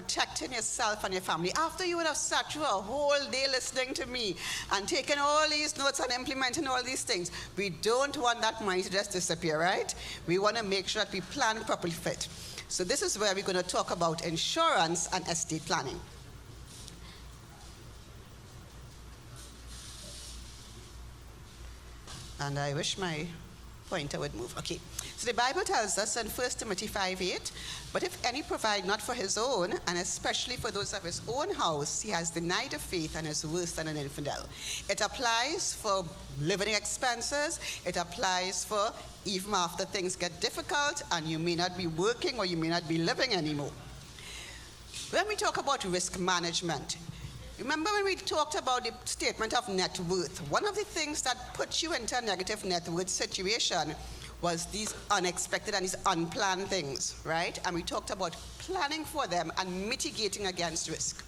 protecting yourself and your family, after you would have sat through a whole day listening to me and taken all these notes and implementing all these things, we don't want that money to just disappear, right? We want to make sure that we plan properly fit. So this is where we're going to talk about insurance and estate planning. And I wish my pointer would move. Okay. So the Bible tells us in 1 Timothy 5:8, but if any provide not for his own, and especially for those of his own house, he has denied the faith and is worse than an infidel. It applies for living expenses. It applies for even after things get difficult and you may not be working or you may not be living anymore. When we talk about risk management, remember when we talked about the statement of net worth, one of the things that puts you into a negative net worth situation was these unexpected and these unplanned things, right? And we talked about planning for them and mitigating against risk.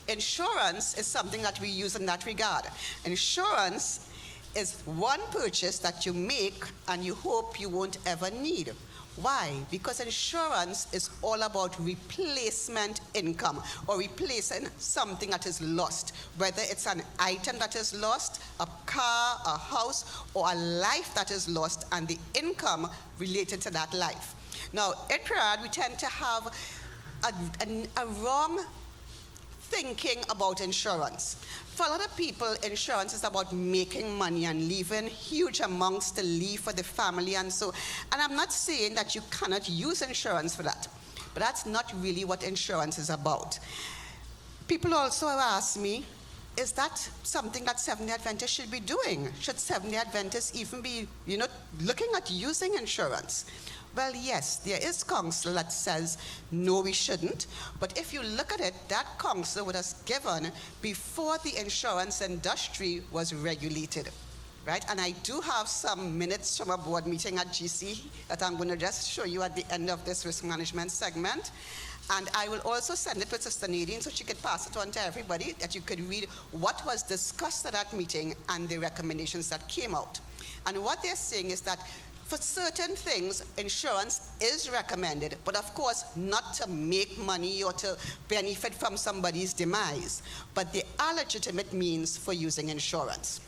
Insurance is something that we use in that regard. Insurance is one purchase that you make and you hope you won't ever need. Why? Because insurance is all about replacement income or replacing something that is lost, whether it's an item that is lost, a car, a house, or a life that is lost and the income related to that life. Now, in Trinidad, we tend to have a wrong thinking about insurance. For a lot of people, insurance is about making money and leaving huge amounts to leave for the family and so. And I'm not saying that you cannot use insurance for that, but that's not really what insurance is about. People also ask me, is that something that Seventh-day Adventists should be doing? Should Seventh-day Adventists even be, looking at using insurance? Well, yes, there is counsel that says, no, we shouldn't. But if you look at it, that counsel was given before the insurance industry was regulated, right? And I do have some minutes from a board meeting at GC that I'm going to just show you at the end of this risk management segment. And I will also send it to Sister Nadine so she could pass it on to everybody, that you could read what was discussed at that meeting and the recommendations that came out. And what they're saying is that for certain things, insurance is recommended, but of course not to make money or to benefit from somebody's demise. But there are legitimate means for using insurance.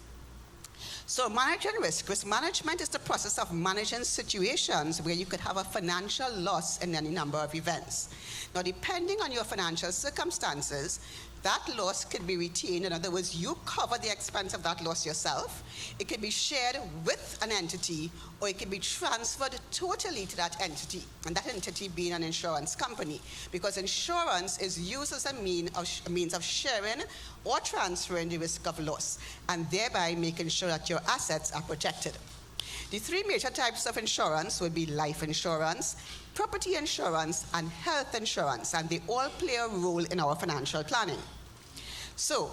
So managing risk. Risk management is the process of managing situations where you could have a financial loss in any number of events. Now, depending on your financial circumstances, that loss could be retained. In other words, you cover the expense of that loss yourself. It can be shared with an entity, or it can be transferred totally to that entity, and that entity being an insurance company, because insurance is used as a means of sharing or transferring the risk of loss, and thereby making sure that your assets are protected. The three major types of insurance would be life insurance, property insurance, and health insurance, and they all play a role in our financial planning. So,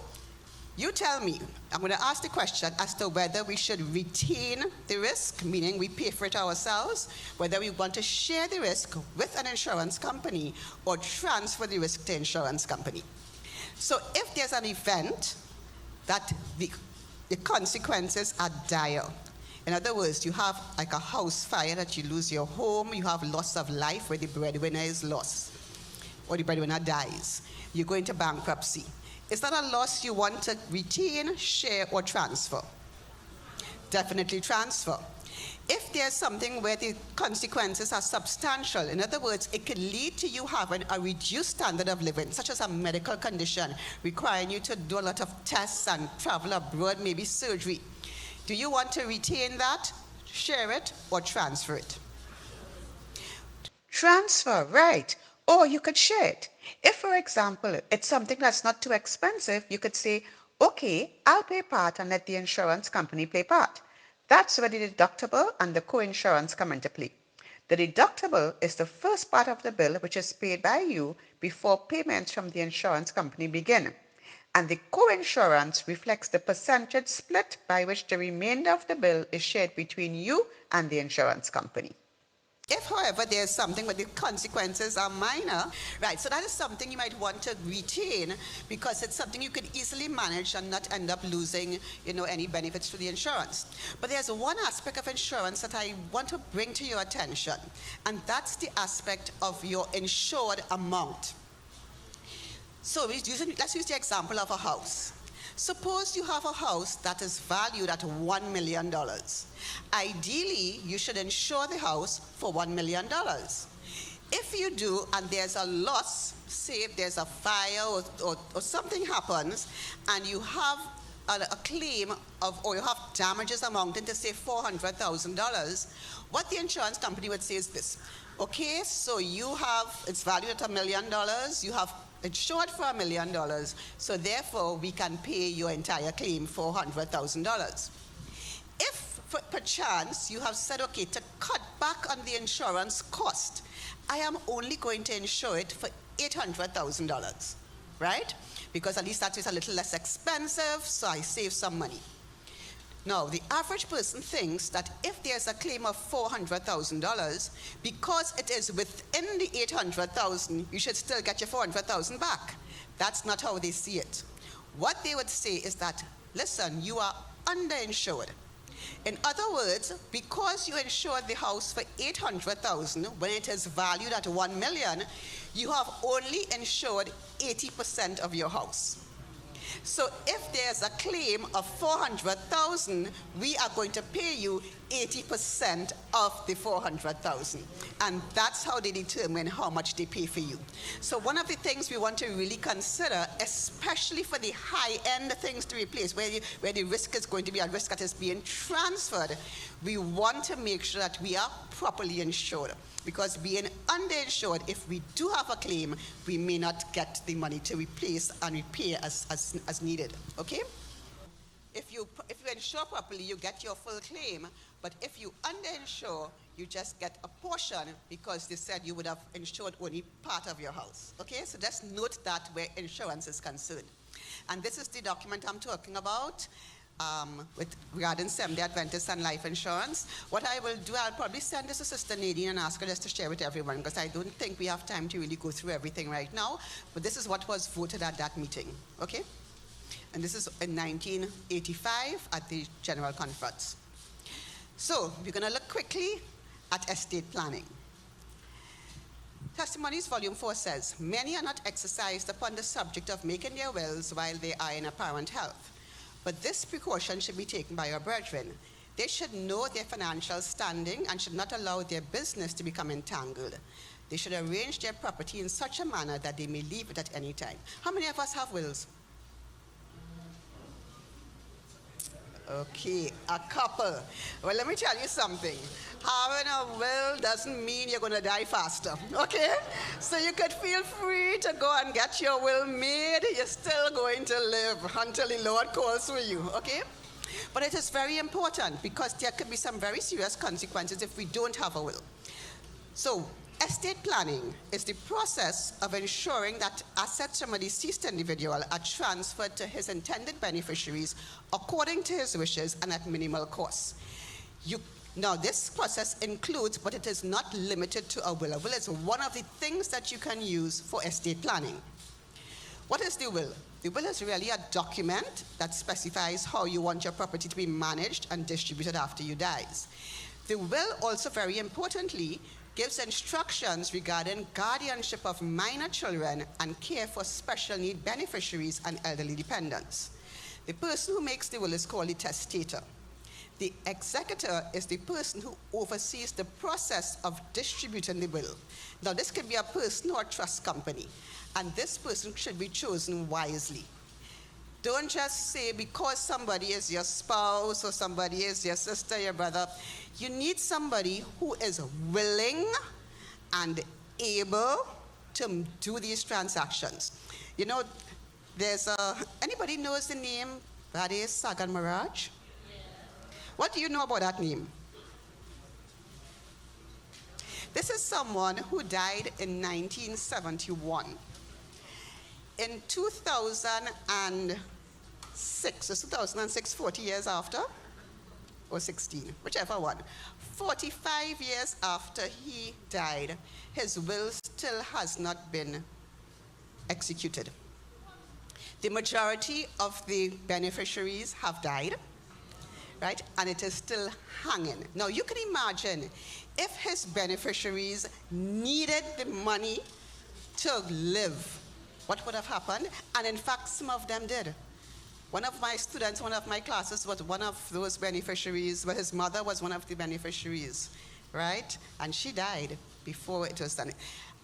you tell me, I'm going to ask the question as to whether we should retain the risk, meaning we pay for it ourselves, whether we want to share the risk with an insurance company or transfer the risk to insurance company. So if there's an event that the consequences are dire, in other words, you have like a house fire that you lose your home, you have loss of life where the breadwinner is lost, or the breadwinner dies, you go into bankruptcy. Is that a loss you want to retain, share, or transfer? Definitely transfer. If there's something where the consequences are substantial, in other words, it could lead to you having a reduced standard of living, such as a medical condition requiring you to do a lot of tests and travel abroad, maybe surgery. Do you want to retain that, share it, or transfer it? Transfer, right. Or you could share it. If, for example, it's something that's not too expensive, you could say, okay, I'll pay part and let the insurance company pay part. That's where the deductible and the co-insurance come into play. The deductible is the first part of the bill which is paid by you before payments from the insurance company begin. And the co-insurance reflects the percentage split by which the remainder of the bill is shared between you and the insurance company. If, however, there's something where the consequences are minor, right, so that is something you might want to retain because it's something you could easily manage and not end up losing, any benefits to the insurance. But there's one aspect of insurance that I want to bring to your attention, and that's the aspect of your insured amount. So let's use the example of a house. Suppose you have a house that is valued at $1 million. Ideally, you should insure the house for $1 million. If you do, and there's a loss, say if there's a fire or something happens, and you have a claim or you have damages amounting to say $400,000, what the insurance company would say is this. Okay, so it's valued at $1 million, you have insured for $1 million, so therefore we can pay your entire claim $400,000. If perchance you have said, okay, to cut back on the insurance cost, I am only going to insure it for $800,000, right? Because at least that is a little less expensive, so I save some money. Now, the average person thinks that if there's a claim of $400,000, because it is within the $800,000, you should still get your $400,000 back. That's not how they see it. What they would say is that, listen, you are underinsured. In other words, because you insured the house for $800,000 when it is valued at $1 million, you have only insured 80% of your house. So if there's a claim of $400,000, we are going to pay you 80% of the $400,000. And that's how they determine how much they pay for you. So one of the things we want to really consider, especially for the high-end things to replace, where the risk is going to be a risk that is being transferred, we want to make sure that we are properly insured. Because being underinsured, if we do have a claim, we may not get the money to replace and repair as needed, okay? If you insure properly, you get your full claim, but if you underinsure, you just get a portion because they said you would have insured only part of your house, okay? So just note that where insurance is concerned. And this is the document I'm talking about. Regarding Seventh-day Adventist and life insurance. What I will do, I'll probably send this to Sister Nadine and ask her just to share with everyone, because I don't think we have time to really go through everything right now, but this is what was voted at that meeting, okay? And this is in 1985 at the General Conference. So, we're going to look quickly at estate planning. Testimonies, Volume 4 says, many are not exercised upon the subject of making their wills while they are in apparent health. But this precaution should be taken by your brethren. They should know their financial standing and should not allow their business to become entangled. They should arrange their property in such a manner that they may leave it at any time. How many of us have wills? Okay, a couple. Well, let me tell you something. Having a will doesn't mean you're going to die faster, okay? So you could feel free to go and get your will made. You're still going to live until the Lord calls for you, okay? But it is very important because there could be some very serious consequences if we don't have a will. So, estate planning is the process of ensuring that assets from a deceased individual are transferred to his intended beneficiaries according to his wishes and at minimal cost. Now, this process includes, but it is not limited to a will. A will is one of the things that you can use for estate planning. What is the will? The will is really a document that specifies how you want your property to be managed and distributed after you die. The will also, very importantly, gives instructions regarding guardianship of minor children and care for special need beneficiaries and elderly dependents. The person who makes the will is called the testator. The executor is the person who oversees the process of distributing the will. Now, this can be a person or a trust company, and this person should be chosen wisely. Don't just say because somebody is your spouse or somebody is your sister, your brother. You need somebody who is willing and able to do these transactions. You know, anybody knows the name Radesh Sagan Maharaj? What do you know about that name? This is someone who died in 1971. In 2006, 40 years after, or 16, whichever one, 45 years after he died, his will still has not been executed. The majority of the beneficiaries have died, right? And it is still hanging. Now, you can imagine if his beneficiaries needed the money to live, what would have happened. And in fact, some of them did. One of my students, one of my classes was one of those beneficiaries, where his mother was one of the beneficiaries, right? And she died before it was done.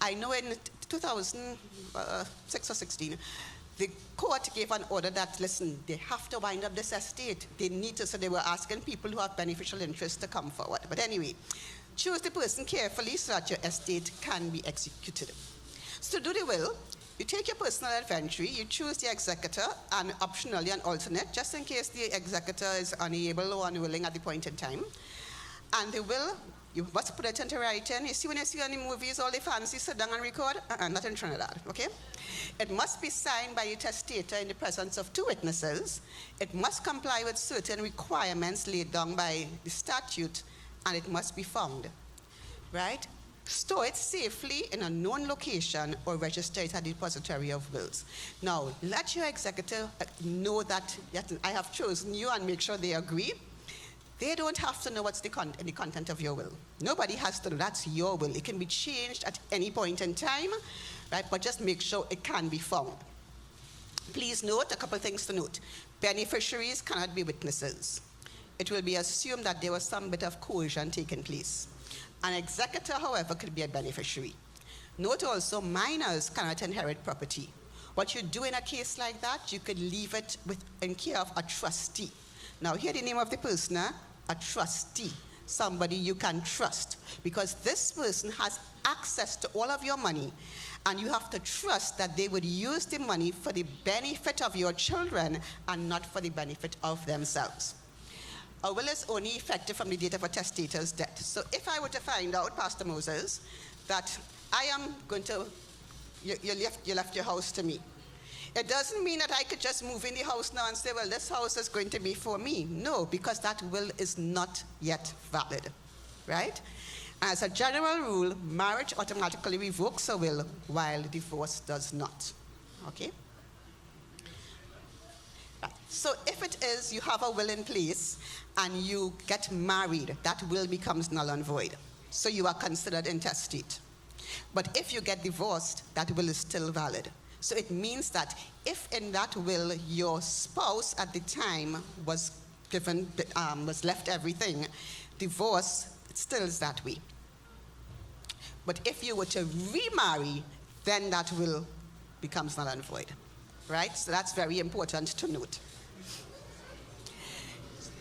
I know in 2006 or 16, the court gave an order that, listen, they have to wind up this estate. They need to, so they were asking people who have beneficial interest to come forward. But anyway, choose the person carefully so that your estate can be executed. So to do the will, you take your personal inventory, you choose the executor and optionally an alternate, just in case the executor is unable or unwilling at the point in time. And the will, you must put it into writing. You see when you see on the movies, all the fancy sit down and record? Not in Trinidad, okay? It must be signed by the testator in the presence of 2 witnesses. It must comply with certain requirements laid down by the statute, and it must be found, right? Store it safely in a known location or register it at the depository of wills. Now, let your executor know that I have chosen you and make sure they agree. They don't have to know what's the content of your will. Nobody has to know. That's your will. It can be changed at any point in time, right? But just make sure it can be found. Please note, a couple things to note. Beneficiaries cannot be witnesses. It will be assumed that there was some bit of coercion taking place. An executor, however, could be a beneficiary. Note also, minors cannot inherit property. What you do in a case like that, you could leave it in care of a trustee. Now, hear the name of the person, a trustee, somebody you can trust, because this person has access to all of your money, and you have to trust that they would use the money for the benefit of your children and not for the benefit of themselves. A will is only effective from the date of a testator's death. So if I were to find out, Pastor Moses, that I am going to, you left your house to me, it doesn't mean that I could just move in the house now and say, well, this house is going to be for me. No, because that will is not yet valid, right? As a general rule, marriage automatically revokes a will while divorce does not, okay? Right. So if it is, you have a will in place and you get married, that will becomes null and void. So you are considered intestate. But if you get divorced, that will is still valid. So it means that if in that will your spouse at the time was given, was left everything, divorce, it still is that way. But if you were to remarry, then that will becomes null and void, right? So that's very important to note.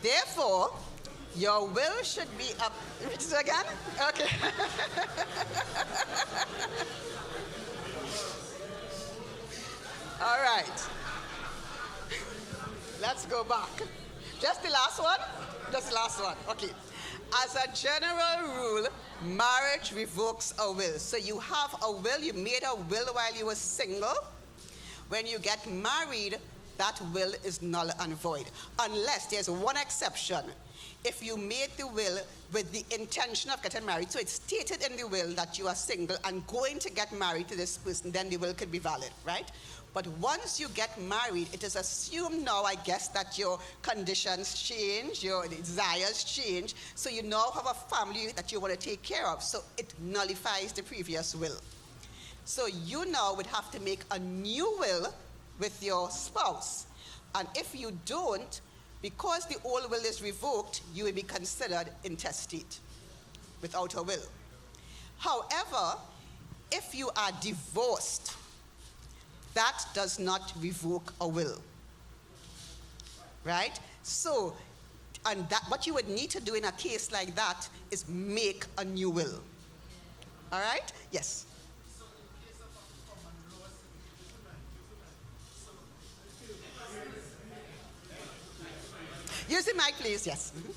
Therefore, your will should be up. Repeat it again? Okay. All right. Let's go back. Just the last one? Just the last one. Okay. As a general rule, marriage revokes a will. So you have a will, you made a will while you were single. When you get married, that will is null and void. Unless there's one exception. If you made the will with the intention of getting married, so it's stated in the will that you are single and going to get married to this person, then the will could be valid, right? But once you get married, it is assumed now, I guess, that your conditions change, your desires change, so you now have a family that you want to take care of, so it nullifies the previous will. So you now would have to make a new will with your spouse. And if you don't, because the old will is revoked, you will be considered intestate without a will. However, if you are divorced, that does not revoke a will, right? So, and that what you would need to do in a case like that is make a new will. All right? Yes. So in case of a common law situation, Use the mic, please. Yes. Mm-hmm.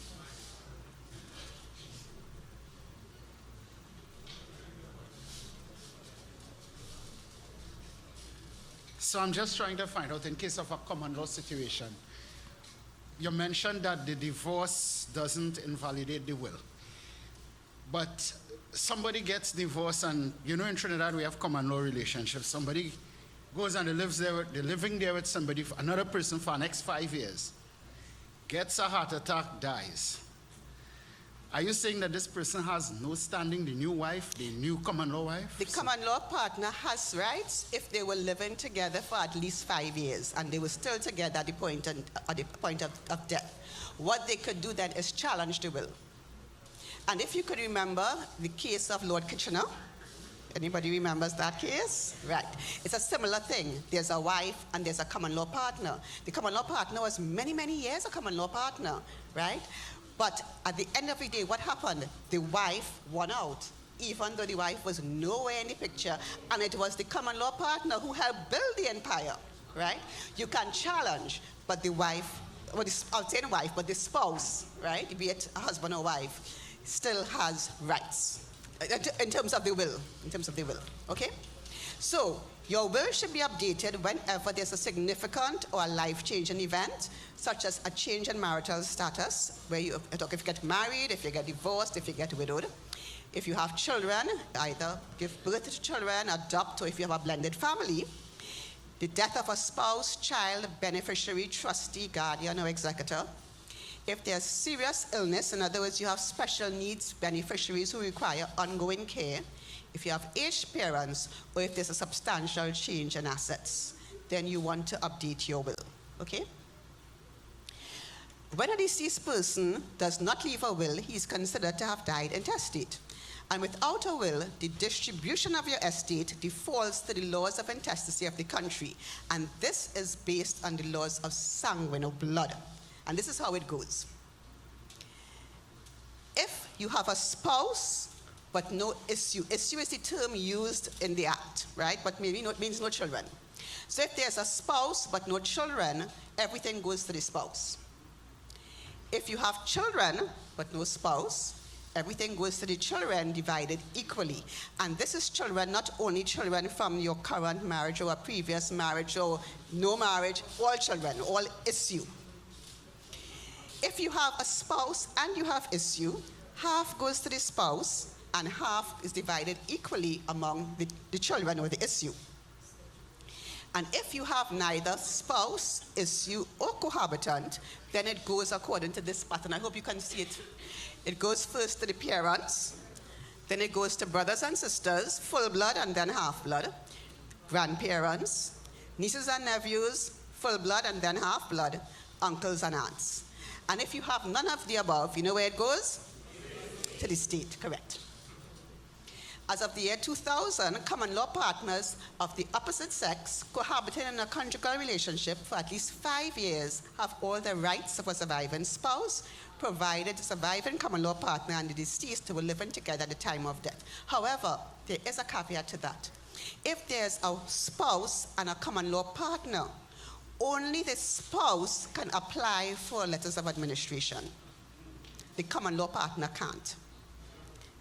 So I'm just trying to find out, in case of a common law situation, you mentioned that the divorce doesn't invalidate the will. But somebody gets divorced, and you know in Trinidad we have common law relationships. Somebody goes and they're living there with somebody, another person for the next 5 years, gets a heart attack, dies. Are you saying that this person has no standing, the new wife, the new common law wife? The common law partner has rights if they were living together for at least 5 years and they were still together at the point of death. What they could do then is challenge the will. And if you could remember the case of Lord Kitchener, anybody remembers that case? Right. It's a similar thing. There's a wife and there's a common law partner. The common law partner was many, many years a common law partner, right? But at the end of the day, what happened? The wife won out, even though the wife was nowhere in the picture, and it was the common law partner who helped build the empire, right? You can challenge, but the wife, well, I'll say the wife, but the spouse, right, be it a husband or wife, still has rights in terms of the will, okay? So your will should be updated whenever there's a significant or a life-changing event, such as a change in marital status, where if you get married, if you get divorced, if you get widowed. If you have children, either give birth to children, adopt, or if you have a blended family. The death of a spouse, child, beneficiary, trustee, guardian, or executor. If there's serious illness, in other words, you have special needs beneficiaries who require ongoing care. If you have aged parents, or if there's a substantial change in assets, then you want to update your will, okay? When a deceased person does not leave a will, he is considered to have died intestate. And without a will, the distribution of your estate defaults to the laws of intestacy of the country. And this is based on the laws of sanguine or blood. And this is how it goes. If you have a spouse, but no issue. Issue is the term used in the act, right? But maybe it means no children. So if there's a spouse, but no children, everything goes to the spouse. If you have children, but no spouse, everything goes to the children divided equally. And this is children, not only children from your current marriage or a previous marriage or no marriage, all children, all issue. If you have a spouse and you have issue, half goes to the spouse and half is divided equally among the children or the issue. And if you have neither spouse, issue, or cohabitant, then it goes according to this pattern. I hope you can see it. It goes first to the parents, then it goes to brothers and sisters, full blood and then half blood, grandparents, nieces and nephews, full blood and then half blood, uncles and aunts. And if you have none of the above, you know where it goes? To the state, correct. As of the year 2000, common law partners of the opposite sex cohabiting in a conjugal relationship for at least 5 years have all the rights of a surviving spouse, provided the surviving common law partner and the deceased were living together at the time of death. However, there is a caveat to that. If there's a spouse and a common law partner, only the spouse can apply for letters of administration. The common law partner can't.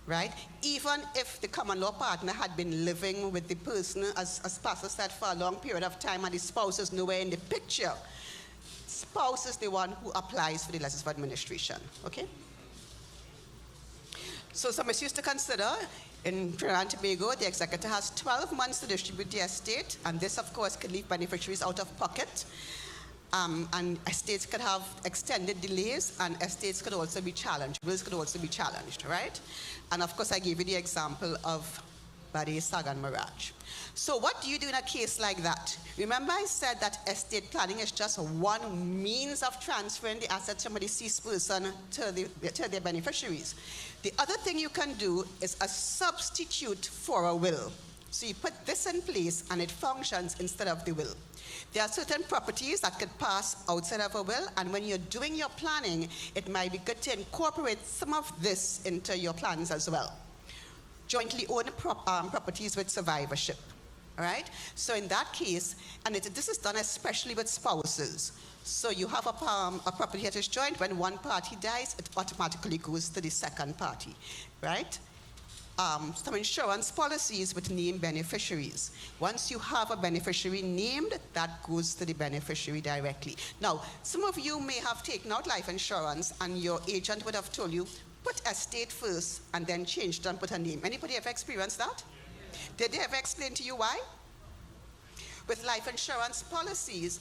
Right? Even if the common law partner had been living with the person, as Pastor said, for a long period of time and the spouse is nowhere in the picture, spouse is the one who applies for the letters of administration. Okay? So some issues to consider. In Trinidad and Tobago, the executor has 12 months to distribute the estate, and this, of course, could leave beneficiaries out of pocket. And estates could have extended delays, and estates could also be challenged. Wills could also be challenged, right? And of course, I gave you the example of Bade, Sagan, Mirage. So what do you do in a case like that? Remember I said that estate planning is just one means of transferring the assets from a deceased person to their beneficiaries. The other thing you can do is a substitute for a will. So you put this in place and it functions instead of the will. There are certain properties that could pass outside of a will, and when you're doing your planning, it might be good to incorporate some of this into your plans as well. Jointly owned properties with survivorship, all right? So in that case, and this is done especially with spouses. So you have a property that is joint. When one party dies, it automatically goes to the second party, right? Some insurance policies with named beneficiaries. Once you have a beneficiary named, that goes to the beneficiary directly. Now, some of you may have taken out life insurance and your agent would have told you, put estate first and then change it and put a name. Anybody ever experienced that? Yes. Did they ever explain to you why? With life insurance policies,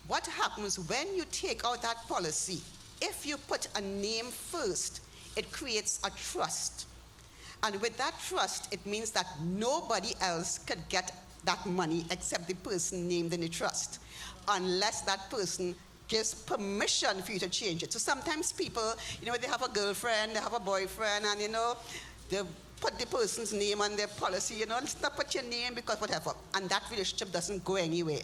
what happens when you take out that policy, if you put a name first, it creates a trust. And with that trust, it means that nobody else could get that money except the person named in the trust, unless that person gives permission for you to change it. So sometimes people, they have a girlfriend, they have a boyfriend, and, they put the person's name on their policy, let's not put your name because whatever. And that relationship doesn't go anywhere.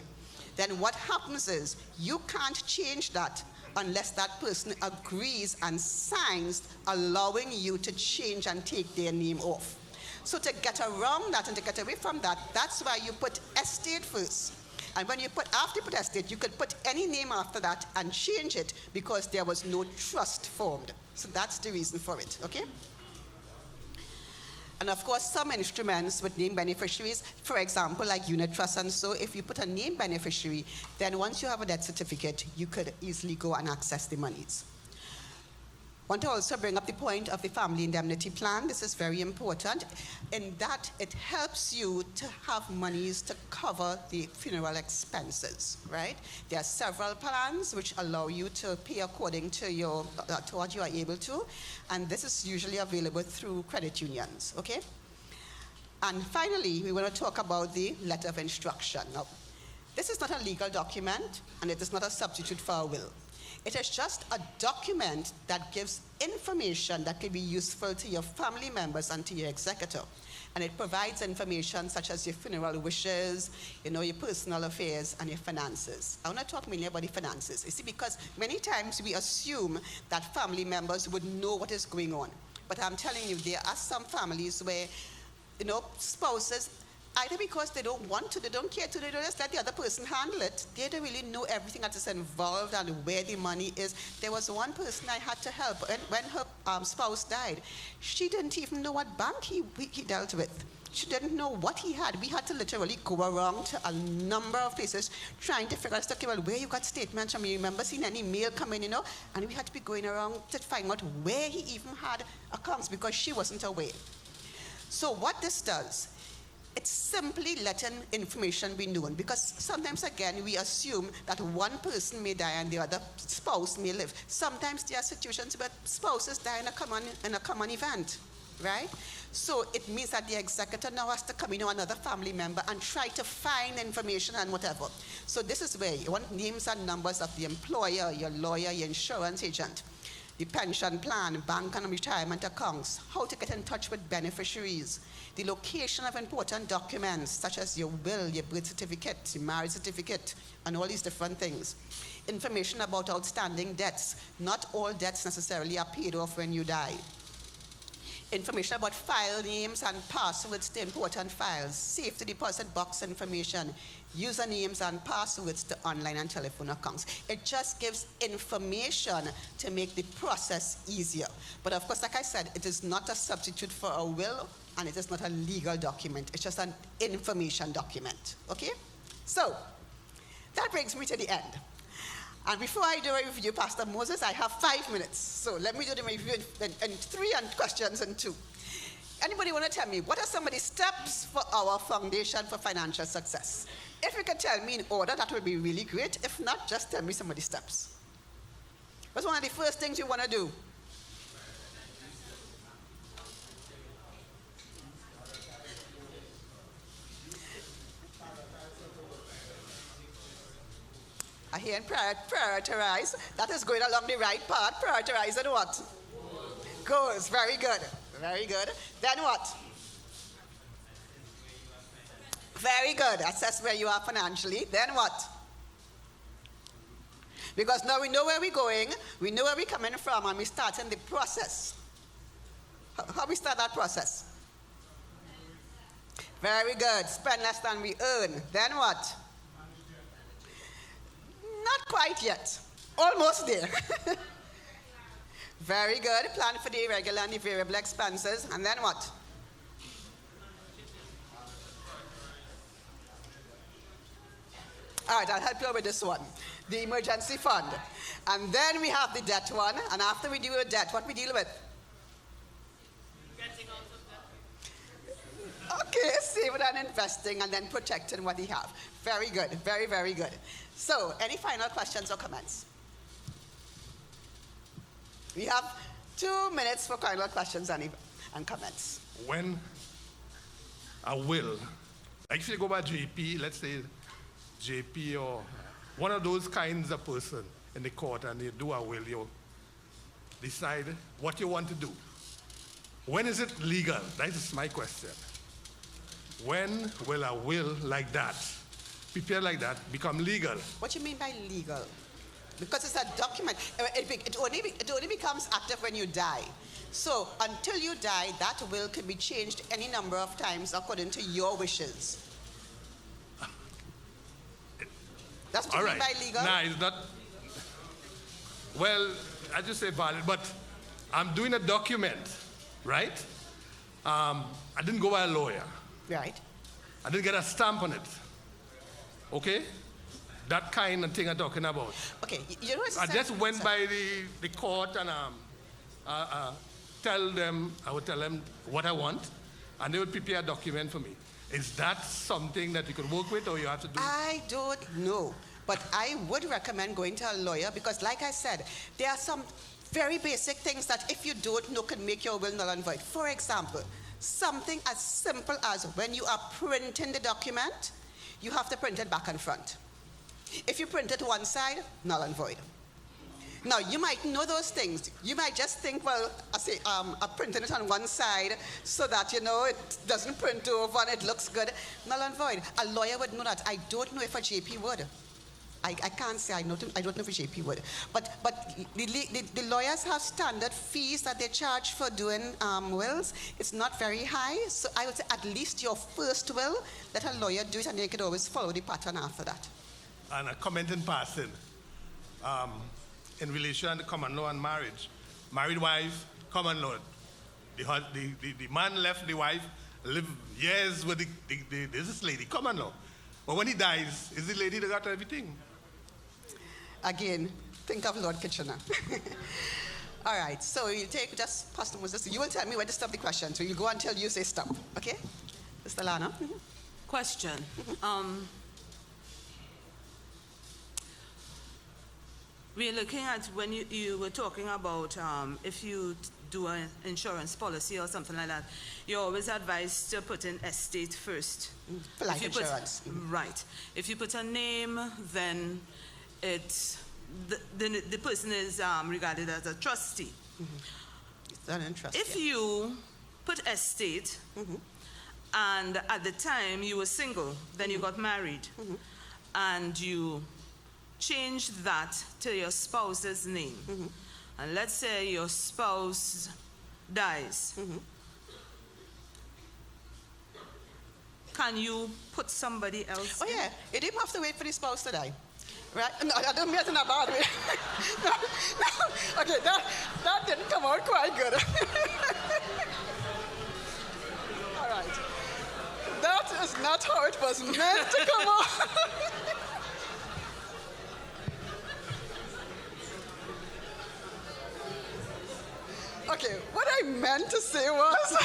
Then what happens is you can't change that unless that person agrees and signs allowing you to change and take their name off. So to get around that and to get away from that, that's why you put estate first. And when after you put estate, you could put any name after that and change it because there was no trust formed. So that's the reason for it, okay? And of course, some instruments with named beneficiaries, for example, like unit trust and so, if you put a named beneficiary, then once you have a death certificate, you could easily go and access the monies. I want to also bring up the point of the family indemnity plan. This is very important in that it helps you to have monies to cover the funeral expenses, right? There are several plans which allow you to pay according to to what you are able to, and this is usually available through credit unions, okay? And finally, we want to talk about the letter of instruction. Now, this is not a legal document, and it is not a substitute for a will. It is just a document that gives information that can be useful to your family members and to your executor. And it provides information such as your funeral wishes, your personal affairs, and your finances. I want to talk mainly about the finances. You see, because many times we assume that family members would know what is going on. But I'm telling you, there are some families where, spouses, either because they don't want to, they don't care to, they don't just let the other person handle it. They don't really know everything that is involved and where the money is. There was one person I had to help, and when her spouse died, she didn't even know what bank he dealt with. She didn't know what he had. We had to literally go around to a number of places trying to figure out, okay, well, where you got statements from, you remember seeing any mail come in, and we had to be going around to find out where he even had accounts because she wasn't aware. So what this does, it's simply letting information be known, because sometimes, again, we assume that one person may die and the other spouse may live. Sometimes there are situations where spouses die in a common event, right? So it means that the executor now has to come in on another family member and try to find information and whatever. So this is where you want names and numbers of the employer, your lawyer, your insurance agent, the pension plan, bank and retirement accounts, how to get in touch with beneficiaries, the location of important documents such as your will, your birth certificate, your marriage certificate, and all these different things. Information about outstanding debts. Not all debts necessarily are paid off when you die. Information about file names and passwords to important files. Safety deposit box information. Usernames and passwords to online and telephone accounts. It just gives information to make the process easier. But of course, like I said, it is not a substitute for a will, and it is not a legal document. It's just an information document, okay? So, that brings me to the end. And before I do a review, Pastor Moses, I have 5 minutes. So let me do the review in 3 and questions in 2. Anybody want to tell me, what are some of the steps for our foundation for financial success? If you could tell me in order, that would be really great. If not, just tell me some of the steps. What's one of the first things you want to do? I hear prioritize. That is going along the right path. Prioritize and what? Goals. Very good. Very good. Then what? Very good. Assess where you are financially. Then what? Because now we know where we're going, we know where we're coming from, and we start in the process. How we start that process? Very good. Spend less than we earn. Then what? Not quite yet. Almost there. Very good. Plan for the regular and the variable expenses. And then what? All right, I'll help you with this one. The emergency fund. And then we have the debt one. And after we deal with debt, what we deal with? Getting out of debt. Okay, saving and investing and then protecting what we have. Very good. Very, very good. So, any final questions or comments? We have 2 minutes for final questions and comments. When a will, like if you go by JP, let's say JP or one of those kinds of person in the court and you do a will, you decide what you want to do. When is it legal? That is my question. When will a will like that, prepared like that, become legal? What do you mean by legal? Because it's a document. It only becomes active when you die. So until you die, that will can be changed any number of times according to your wishes. That's what you mean by legal? Nah, it's not. Well, I just say valid, but I'm doing a document, right? I didn't go by a lawyer. Right. I didn't get a stamp on it. Okay? That kind of thing I'm talking about. Okay, you know what I just went by the court and I would tell them what I want, and they would prepare a document for me. Is that something that you could work with, or you have to do? I don't know, but I would recommend going to a lawyer because, like I said, there are some very basic things that if you don't know can make your will null and void. For example, something as simple as when you are printing the document, you have to print it back and front. If you print it one side, null and void. Now, you might know those things. You might just think, well, I'm printing it on one side so that, you know, it doesn't print over and it looks good. Null and void. A lawyer would know that. I don't know if a JP would. I can't say I don't know if a JP would. But the lawyers have standard fees that they charge for doing wills. It's not very high. So I would say at least your first will, let a lawyer do it, and they could always follow the pattern after that. And a comment in passing. In relation to common law and marriage. Married wife, common law. The man left the wife, live years with this lady, common law. But when he dies, is the lady that got everything? Again, think of Lord Kitchener. All right, so you take just Pastor Moses. You will tell me when to stop the question. So you go until you say stop, okay? Mr. Lana. Question. We're looking at when you were talking about if you do an insurance policy or something like that, you're always advised to put in estate first. For life insurance. Right. If you put a name, then the person is regarded as a trustee. It's not an trust. If you put estate, and at the time you were single, then you got married, and you changed that to your spouse's name, and let's say your spouse dies, can you put somebody else Oh in? yeah, you didn't have to wait for the spouse to die. Right? No, I don't mean it in a bad way. No. Okay, that didn't come out quite good. All right. That is not how it was meant to come out. Okay, what I meant to say was,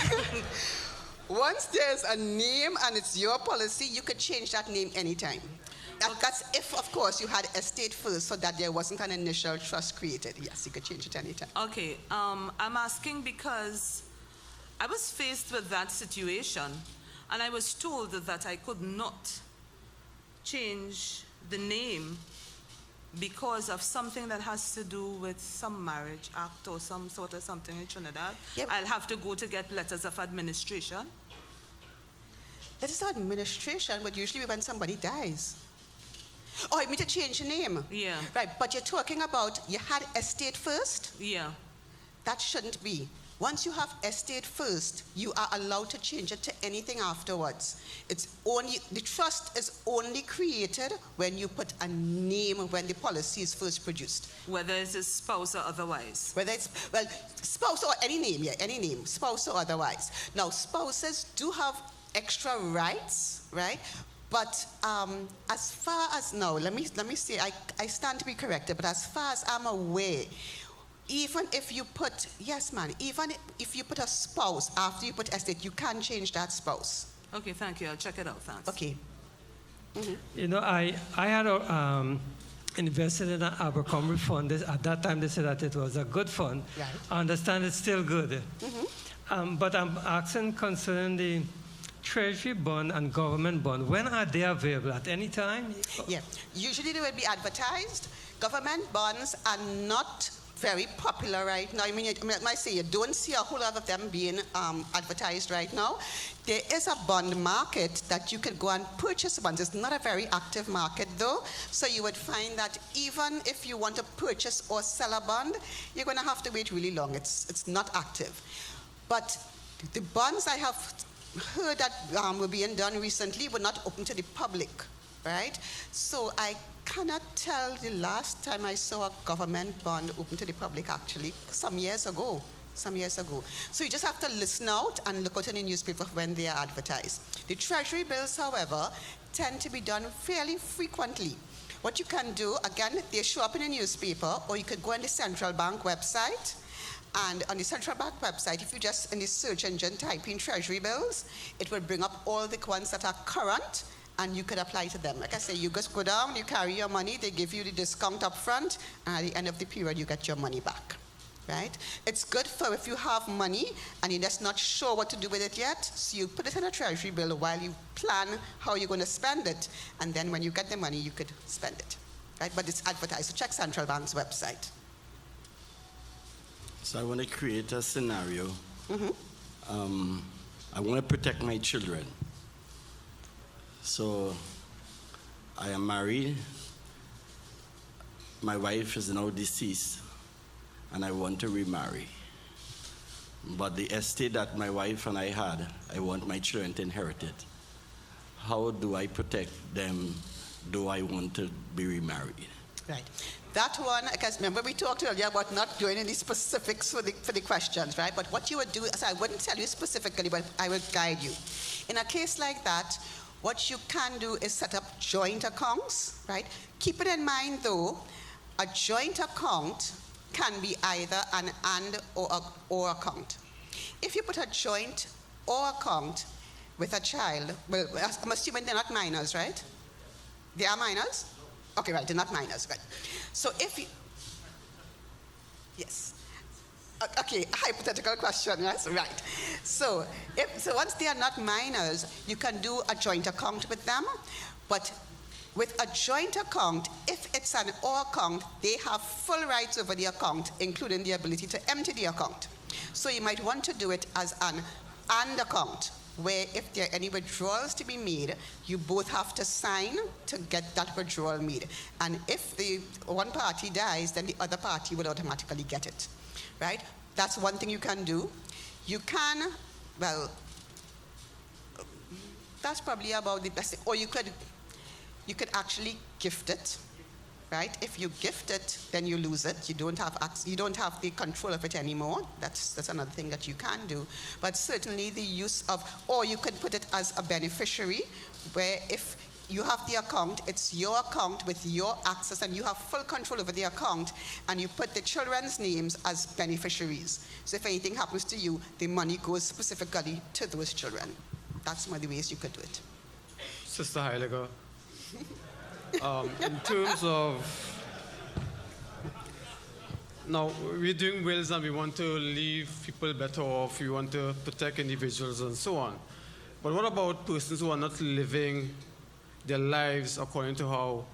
once there's a name and it's your policy, you could change that name anytime. That's if, of course, you had estate first so that there wasn't an initial trust created. Yes, you could change it anytime. Okay, I'm asking because I was faced with that situation, and I was told that I could not change the name because of something that has to do with some marriage act or some sort of something in Trinidad. Yep. I'll have to go to get letters of administration. That is administration, but usually when somebody dies. Oh, you mean to change your name? Yeah. Right, but you're talking about you had estate first? Yeah. That shouldn't be. Once you have estate first, you are allowed to change it to anything afterwards. It's only, the trust is only created when you put a name when the policy is first produced. Whether it's a spouse or otherwise. Whether it's, well, spouse or any name, yeah, any name, spouse or otherwise. Now, spouses do have extra rights, right? But as far as, no, let me say, I stand to be corrected, but as far as I'm aware, even if you put, yes, man, even if you put a spouse after you put estate, you can change that spouse. Okay, thank you. I'll check it out. Thanks. Okay. You know, I had a invested in an Abercrombie fund. At that time, they said that it was a good fund. Right. I understand it's still good. But I'm asking concerning the Treasury bond and government bond. When are they available? At any time? Yeah, usually they will be advertised. Government bonds are not very popular right now. I mean, I might say you don't see a whole lot of them being advertised right now. There is a bond market that you could go and purchase bonds. It's not a very active market though, so you would find that even if you want to purchase or sell a bond, you're going to have to wait really long. It's not active. But the bonds I have heard that were being done recently were not open to the public, right? So I cannot tell the last time I saw a government bond open to the public, actually, some years ago. So you just have to listen out and look out in the newspaper when they are advertised. The Treasury bills, however, tend to be done fairly frequently. What you can do, again, they show up in a newspaper, or you could go on the central bank website. And on the central bank website, if you just in the search engine type in Treasury bills, it will bring up all the ones that are current, and you could apply to them. Like I say, you just go down, you carry your money, they give you the discount up front, and at the end of the period, you get your money back, right? It's good for if you have money and you're just not sure what to do with it yet, so you put it in a Treasury bill while you plan how you're going to spend it, and then when you get the money, you could spend it, right? But it's advertised, so check Central Bank's website. So I want to create a scenario. I want to protect my children. So I am married. My wife is now deceased, and I want to remarry. But the estate that my wife and I had, I want my children to inherit it. How do I protect them? Do I want to be remarried? Right. That one, because remember we talked earlier about not doing any specifics for the questions, right? But what you would do, so I wouldn't tell you specifically, but I would guide you. In a case like that, what you can do is set up joint accounts, right? Keep it in mind though, a joint account can be either an and or account. If you put a joint or account with a child, well, I'm assuming they're not minors, right? They are minors? Okay, right, they're not minors, right. So if you, yes. Okay, hypothetical question, yes, right. So once they are not minors, you can do a joint account with them, but with a joint account, if it's an or account, they have full rights over the account, including the ability to empty the account. So you might want to do it as an and account, where if there are any withdrawals to be made, you both have to sign to get that withdrawal made. And if the one party dies, then the other party will automatically get it, right? That's one thing you can do. You can, well, that's probably about the best thing. Or you could actually gift it, right? If you gift it, then you lose it. You don't have the control of it anymore. That's another thing that you can do. But certainly the use of, or you could put it as a beneficiary, where if you have the account, it's your account with your access, and you have full control over the account, and you put the children's names as beneficiaries. So if anything happens to you, the money goes specifically to those children. That's one of the ways you could do it. Sister Heiliger. In terms of, now we're doing wills and we want to leave people better off, we want to protect individuals and so on. But what about persons who are not living their lives according to how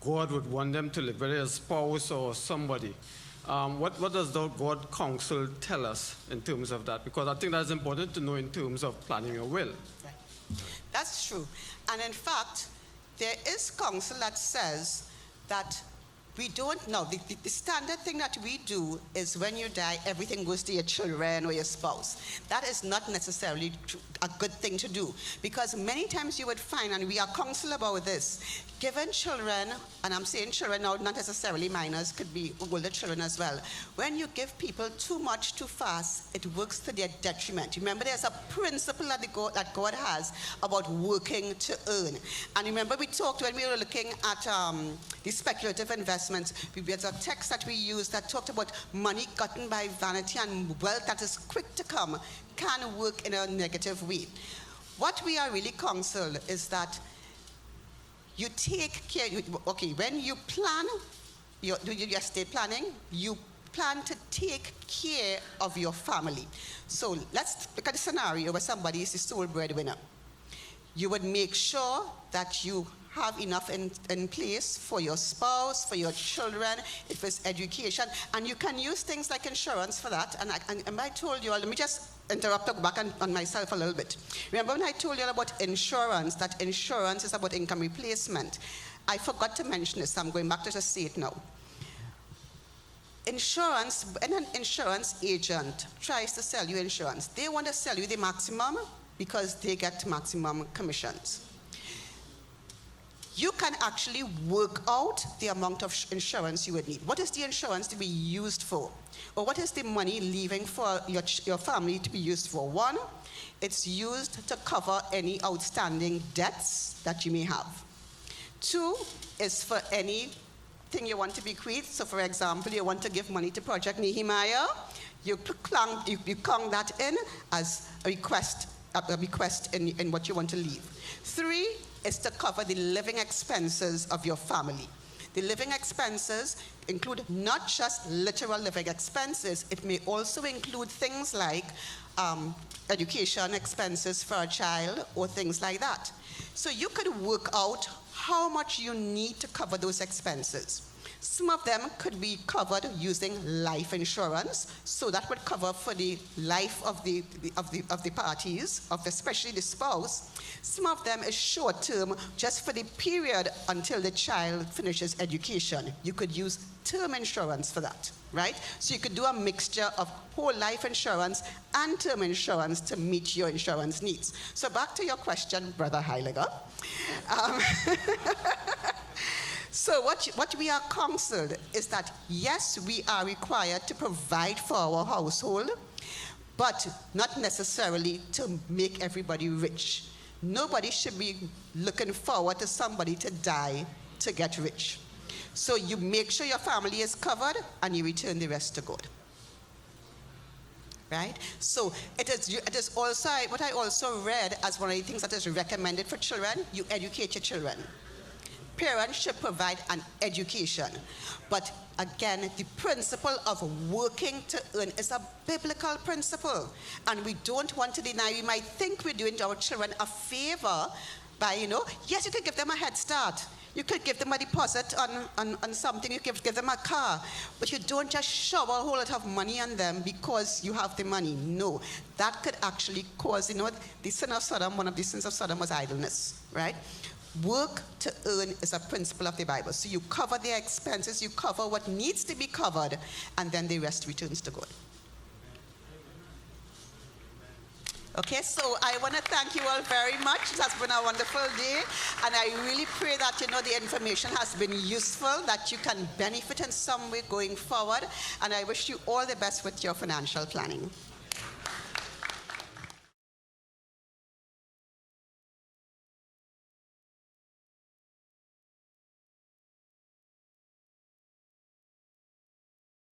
God would want them to live, whether a spouse or somebody? What does the God counsel tell us in terms of that? Because I think that's important to know in terms of planning a will. Right. That's true. And in fact, there is counsel that says that we don't know. The standard thing that we do is when you die, everything goes to your children or your spouse. That is not necessarily a good thing to do, because many times you would find, and we are counsel about this, given children, and I'm saying children now, not necessarily minors, could be older children as well. When you give people too much too fast, it works to their detriment. Remember, there's a principle that God has about working to earn. And remember, we talked when we were looking at the speculative investments, there's a text that we used that talked about money gotten by vanity and wealth that is quick to come can work in a negative way. What we are really counseled is that you take care, okay, when you plan do your estate planning, you plan to take care of your family. So let's look at the scenario where somebody is the sole breadwinner. You would make sure that you have enough in place for your spouse, for your children, if it's education, and you can use things like insurance for that. And I told you all, let me just interrupt, talk back on myself a little bit. Remember when I told you all about insurance, that insurance is about income replacement? I forgot to mention this, so I'm going back to just say it now. Insurance, when an insurance agent tries to sell you insurance, they want to sell you the maximum because they get maximum commissions. You can actually work out the amount of insurance you would need. What is the insurance to be used for? Or what is the money leaving for your family to be used for? One, it's used to cover any outstanding debts that you may have. Two, is for anything you want to bequeath. So for example, you want to give money to Project Nehemiah, you count that in as a bequest in what you want to leave. Three, is to cover the living expenses of your family. The living expenses include not just literal living expenses, it may also include things like education expenses for a child or things like that. So you could work out how much you need to cover those expenses. Some of them could be covered using life insurance, so that would cover for the life of the parties, especially the spouse. Some of them is short term, just for the period until the child finishes education. You could use term insurance for that, right? So you could do a mixture of whole life insurance and term insurance to meet your insurance needs. So back to your question, Brother Hylegar. So what we are counseled is that, yes, we are required to provide for our household, but not necessarily to make everybody rich. Nobody should be looking forward to somebody to die to get rich. So you make sure your family is covered and you return the rest to God. Right? So it is also, what I also read as one of the things that is recommended for children, you educate your children. Parents should provide an education. But again, the principle of working to earn is a biblical principle. And we don't want to deny, we might think we're doing our children a favor by, yes, you could give them a head start. You could give them a deposit on something, you could give them a car. But you don't just shower a whole lot of money on them because you have the money. No, that could actually cause, the sin of Sodom, one of the sins of Sodom was idleness, right? Work to earn is a principle of the Bible. So you cover the expenses, you cover what needs to be covered, and then the rest returns to God. Okay, so I want to thank you all very much. It has been a wonderful day, and I really pray that the information has been useful, that you can benefit in some way going forward, and I wish you all the best with your financial planning.